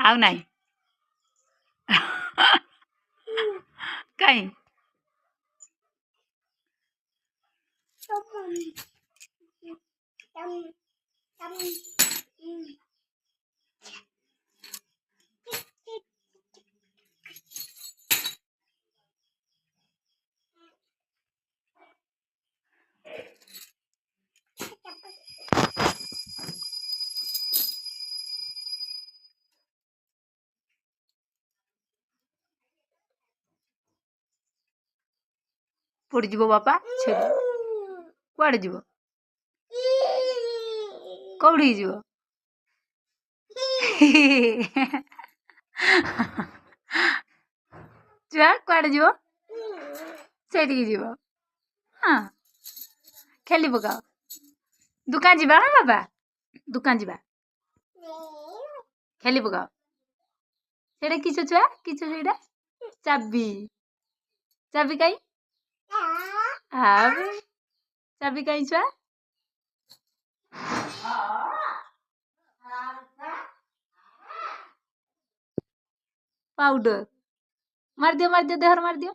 આવ નહીં કઈ ପଡ଼ି ଯିବ ବାପା ଛେଳି କୁଆଡ଼େ ଯିବ କୋଉଠିକି ଯିବ ଛୁଆ କୁଆଡ଼େ ଯିବ ସେଇଠିକି ଯିବ ହଁ ଖେଳି ପକାଅ ଦୋକାନ ଯିବା ହଁ ବାବା ଦୋକାନ ଯିବା ଖେଳି ପକାଅ ସେଇଟା କିସ ଛୁଆ କିସ ସେଇଟା ଚାବି ଚାବି କାଇଁ ଆଉ ଚାବି କାଇଁ ଛୁଆ ପାଉଡର ମାରିଦିଅ ଦେହରେ ମାରିଦିଅ